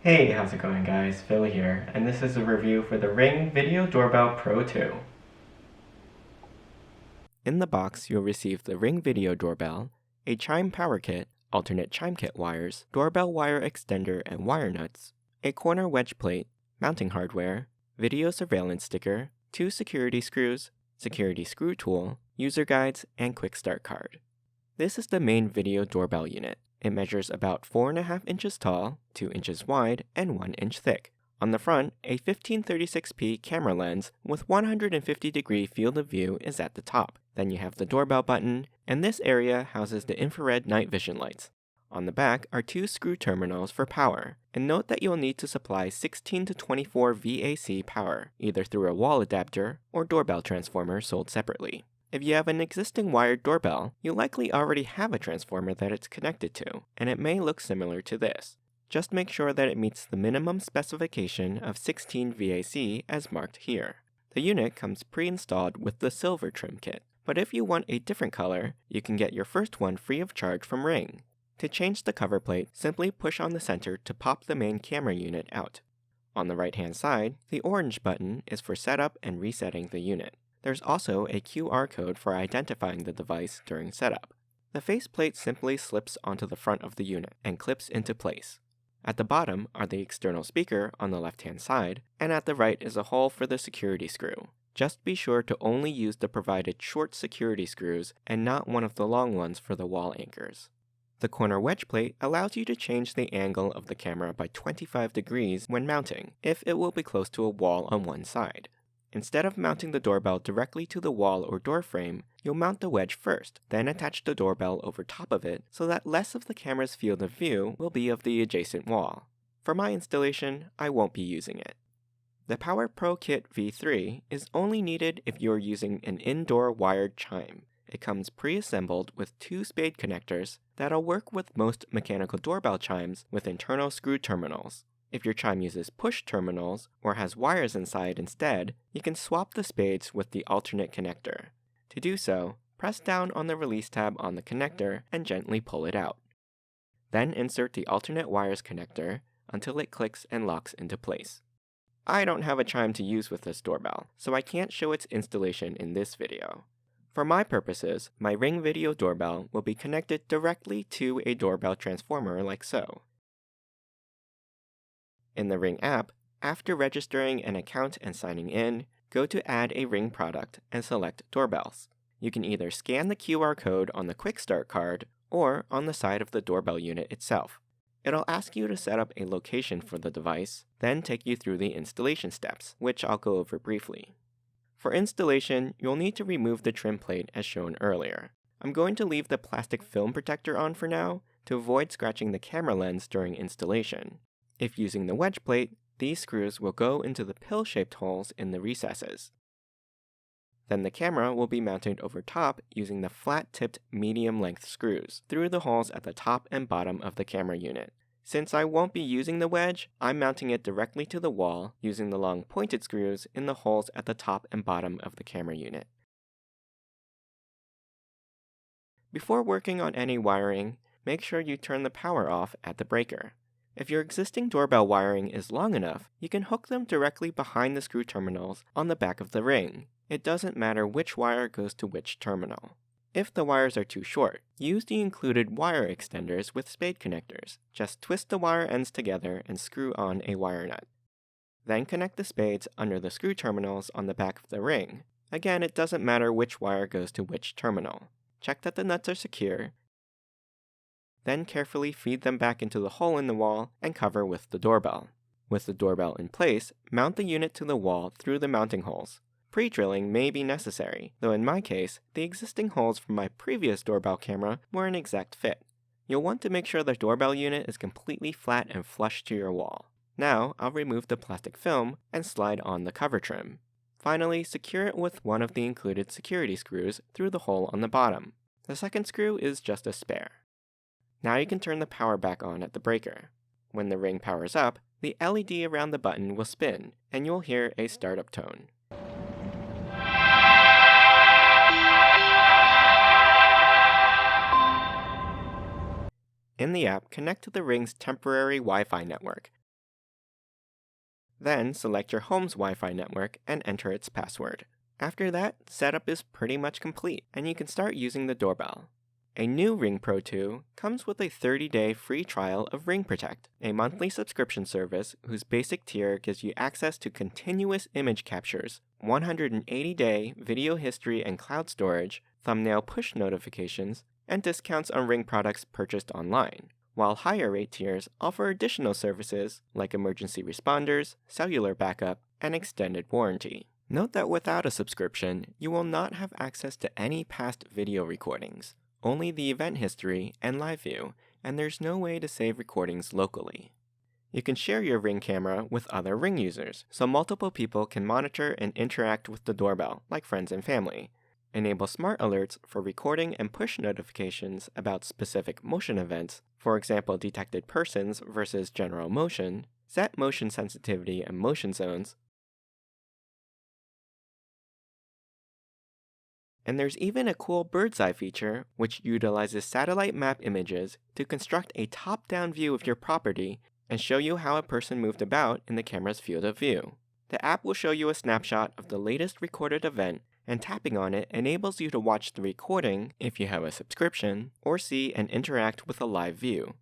Hey, how's it going guys? Phil here, and this is a review for the Ring Video Doorbell Pro 2. In the box, you'll receive the Ring Video Doorbell, a chime power kit, alternate chime kit wires, doorbell wire extender and wire nuts, a corner wedge plate, mounting hardware, video surveillance sticker, 2 security screws, security screw tool, user guides, and quick start card. This is the main video doorbell unit. It measures about 4.5 inches tall, 2 inches wide, and 1 inch thick. On the front, a 1536p camera lens with 150-degree field of view is at the top. Then you have the doorbell button, and this area houses the infrared night vision lights. On the back are 2 screw terminals for power, and note that you'll need to supply 16 to 24 VAC power, either through a wall adapter or doorbell transformer sold separately. If you have an existing wired doorbell, you likely already have a transformer that it's connected to, and it may look similar to this. Just make sure that it meets the minimum specification of 16 VAC as marked here. The unit comes pre-installed with the silver trim kit, but if you want a different color, you can get your first one free of charge from Ring. To change the cover plate, simply push on the center to pop the main camera unit out. On the right-hand side, the orange button is for setup and resetting the unit. There's also a QR code for identifying the device during setup. The faceplate simply slips onto the front of the unit and clips into place. At the bottom are the external speaker on the left-hand side, and at the right is a hole for the security screw. Just be sure to only use the provided short security screws and not one of the long ones for the wall anchors. The corner wedge plate allows you to change the angle of the camera by 25 degrees when mounting, if it will be close to a wall on one side. Instead of mounting the doorbell directly to the wall or door frame, you'll mount the wedge first, then attach the doorbell over top of it so that less of the camera's field of view will be of the adjacent wall. For my installation, I won't be using it. The Power Pro Kit V3 is only needed if you're using an indoor wired chime. It comes pre-assembled with 2 spade connectors that'll work with most mechanical doorbell chimes with internal screw terminals. If your chime uses push terminals or has wires inside instead, you can swap the spades with the alternate connector. To do so, press down on the release tab on the connector and gently pull it out. Then insert the alternate wires connector until it clicks and locks into place. I don't have a chime to use with this doorbell, so I can't show its installation in this video. For my purposes, my Ring Video Doorbell will be connected directly to a doorbell transformer like so. In the Ring app, after registering an account and signing in, go to Add a Ring product and select Doorbells. You can either scan the QR code on the Quick Start card or on the side of the doorbell unit itself. It'll ask you to set up a location for the device, then take you through the installation steps, which I'll go over briefly. For installation, you'll need to remove the trim plate as shown earlier. I'm going to leave the plastic film protector on for now to avoid scratching the camera lens during installation. If using the wedge plate, these screws will go into the pill-shaped holes in the recesses. Then the camera will be mounted over top using the flat-tipped medium-length screws through the holes at the top and bottom of the camera unit. Since I won't be using the wedge, I'm mounting it directly to the wall using the long pointed screws in the holes at the top and bottom of the camera unit. Before working on any wiring, make sure you turn the power off at the breaker. If your existing doorbell wiring is long enough, you can hook them directly behind the screw terminals on the back of the Ring. It doesn't matter which wire goes to which terminal. If the wires are too short, use the included wire extenders with spade connectors. Just twist the wire ends together and screw on a wire nut. Then connect the spades under the screw terminals on the back of the Ring. Again, it doesn't matter which wire goes to which terminal. Check that the nuts are secure. Then carefully feed them back into the hole in the wall and cover with the doorbell. With the doorbell in place, mount the unit to the wall through the mounting holes. Pre-drilling may be necessary, though in my case, the existing holes from my previous doorbell camera were an exact fit. You'll want to make sure the doorbell unit is completely flat and flush to your wall. Now, I'll remove the plastic film and slide on the cover trim. Finally, secure it with one of the included security screws through the hole on the bottom. The second screw is just a spare. Now you can turn the power back on at the breaker. When the Ring powers up, the LED around the button will spin, and you'll hear a startup tone. In the app, connect to the Ring's temporary Wi-Fi network. Then select your home's Wi-Fi network and enter its password. After that, setup is pretty much complete, and you can start using the doorbell. A new Ring Pro 2 comes with a 30-day free trial of Ring Protect, a monthly subscription service whose basic tier gives you access to continuous image captures, 180-day video history and cloud storage, thumbnail push notifications, and discounts on Ring products purchased online, while higher rate tiers offer additional services like emergency responders, cellular backup, and extended warranty. Note that without a subscription, you will not have access to any past video recordings, only the event history and live view, and there's no way to save recordings locally. You can share your Ring camera with other Ring users, so multiple people can monitor and interact with the doorbell, like friends and family. Enable smart alerts for recording and push notifications about specific motion events, for example detected persons versus general motion, set motion sensitivity and motion zones, and there's even a cool bird's eye feature which utilizes satellite map images to construct a top-down view of your property and show you how a person moved about in the camera's field of view. The app will show you a snapshot of the latest recorded event, and tapping on it enables you to watch the recording if you have a subscription, or see and interact with a live view.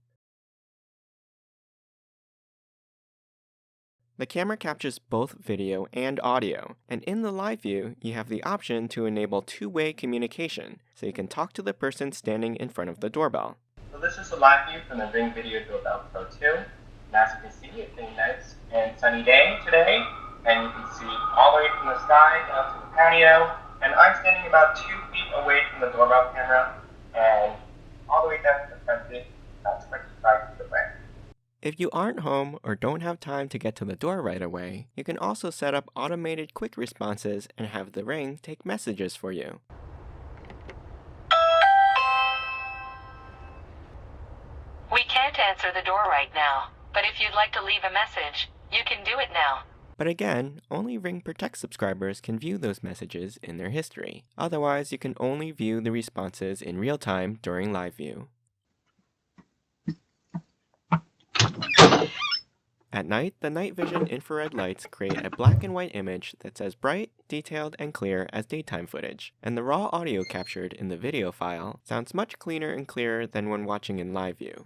The camera captures both video and audio, and in the live view, you have the option to enable two-way communication, so you can talk to the person standing in front of the doorbell. So this is a live view from the Ring Video Doorbell Pro 2. And as you can see, it's a nice and sunny day today, and you can see all the way from the sky down to the patio, and I'm standing about 2 feet away from the doorbell camera, and all the way down to the front gate, about 25 feet away. If you aren't home or don't have time to get to the door right away, you can also set up automated quick responses and have the Ring take messages for you. We can't answer the door right now, but if you'd like to leave a message, you can do it now. But again, only Ring Protect subscribers can view those messages in their history. Otherwise, you can only view the responses in real time during live view. At night, the night vision infrared lights create a black and white image that's as bright, detailed, and clear as daytime footage, and the raw audio captured in the video file sounds much cleaner and clearer than when watching in live view.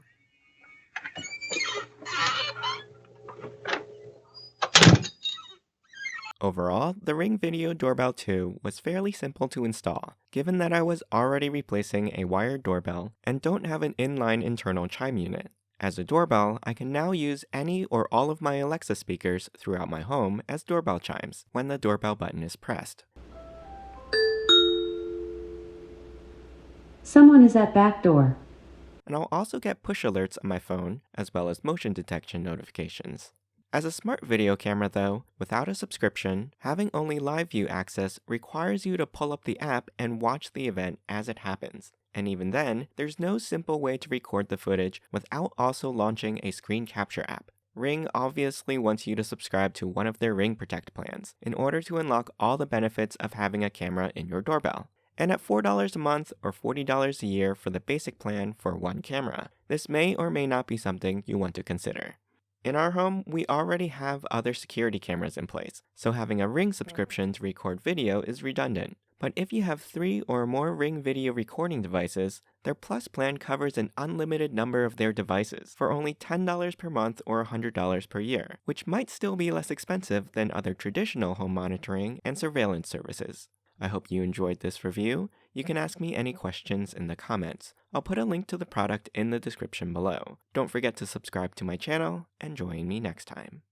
Overall, the Ring Video Doorbell 2 was fairly simple to install, given that I was already replacing a wired doorbell and don't have an inline internal chime unit. As a doorbell, I can now use any or all of my Alexa speakers throughout my home as doorbell chimes when the doorbell button is pressed. Someone is at back door. And I'll also get push alerts on my phone, as well as motion detection notifications. As a smart video camera though, without a subscription, having only live view access requires you to pull up the app and watch the event as it happens. And even then, there's no simple way to record the footage without also launching a screen capture app. Ring obviously wants you to subscribe to one of their Ring Protect plans in order to unlock all the benefits of having a camera in your doorbell. And at $4 a month or $40 a year for the basic plan for one camera, this may or may not be something you want to consider. In our home, we already have other security cameras in place, so having a Ring subscription to record video is redundant. But if you have 3 or more Ring video recording devices, their Plus plan covers an unlimited number of their devices for only $10 per month or $100 per year, which might still be less expensive than other traditional home monitoring and surveillance services. I hope you enjoyed this review. You can ask me any questions in the comments. I'll put a link to the product in the description below. Don't forget to subscribe to my channel and join me next time.